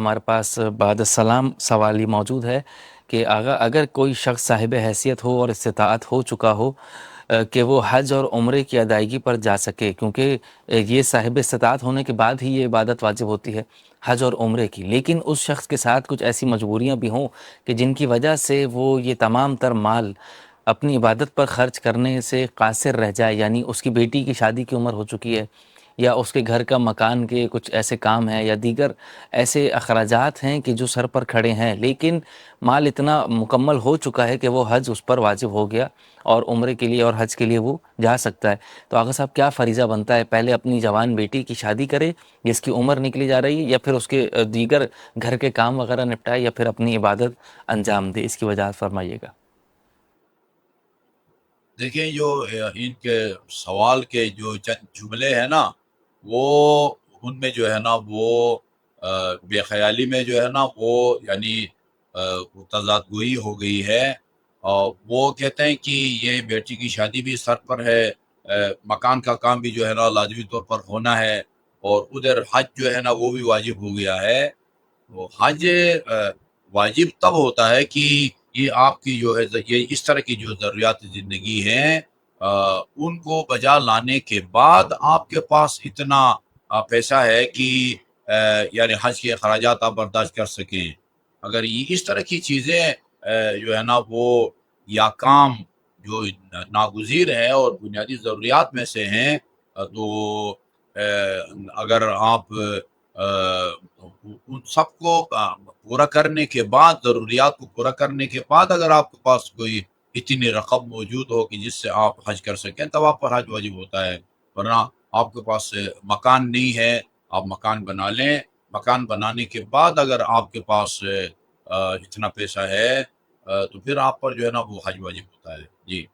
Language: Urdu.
ہمارے پاس بعد السلام سوال یہ موجود ہے کہ آغا اگر کوئی شخص صاحب حیثیت ہو اور استطاعت ہو چکا ہو کہ وہ حج اور عمرے کی ادائیگی پر جا سکے، کیونکہ یہ صاحب استطاعت ہونے کے بعد ہی یہ عبادت واجب ہوتی ہے حج اور عمرے کی، لیکن اس شخص کے ساتھ کچھ ایسی مجبوریاں بھی ہوں کہ جن کی وجہ سے وہ یہ تمام تر مال اپنی عبادت پر خرچ کرنے سے قاصر رہ جائے، یعنی اس کی بیٹی کی شادی کی عمر ہو چکی ہے، یا اس کے گھر کا مکان کے کچھ ایسے کام ہیں، یا دیگر ایسے اخراجات ہیں کہ جو سر پر کھڑے ہیں، لیکن مال اتنا مکمل ہو چکا ہے کہ وہ حج اس پر واجب ہو گیا اور عمرے کے لیے اور حج کے لیے وہ جا سکتا ہے۔ تو آغا صاحب کیا فریضہ بنتا ہے؟ پہلے اپنی جوان بیٹی کی شادی کرے جس کی عمر نکلی جا رہی ہے، یا پھر اس کے دیگر گھر کے کام وغیرہ نپٹائے، یا پھر اپنی عبادت انجام دے؟ اس کی وجہ فرمائیے گا۔ دیکھیں، جو ان کے سوال کے جو چند جملے ہیں نا، وہ ان میں جو ہے نا وہ بے خیالی میں جو ہے نا وہ یعنی تضاد گوئی ہو گئی ہے۔ اور وہ کہتے ہیں کہ یہ بیٹی کی شادی بھی سر پر ہے، مکان کا کام بھی جو ہے نا لازمی طور پر ہونا ہے، اور ادھر حج جو ہے نا وہ بھی واجب ہو گیا ہے۔ وہ حج واجب تب ہوتا ہے کہ یہ آپ کی جو ہے یہ اس طرح کی جو ضروریات زندگی ہیں ان کو بجا لانے کے بعد آپ کے پاس اتنا پیسہ ہے کہ یعنی حج کے اخراجات آپ برداشت کر سکیں۔ اگر یہ اس طرح کی چیزیں جو ہے نا وہ یا کام جو ناگزیر ہے اور بنیادی ضروریات میں سے ہیں، تو اگر آپ ان سب کو پورا کرنے کے بعد، ضروریات کو پورا کرنے کے بعد اگر آپ کے پاس کوئی اتنی رقم موجود ہو کہ جس سے آپ حج کر سکیں، تب آپ پر حج واجب ہوتا ہے۔ ورنہ آپ کے پاس مکان نہیں ہے، آپ مکان بنا لیں، مکان بنانے کے بعد اگر آپ کے پاس اتنا پیسہ ہے تو پھر آپ پر جو ہے نا وہ حج واجب ہوتا ہے۔ جی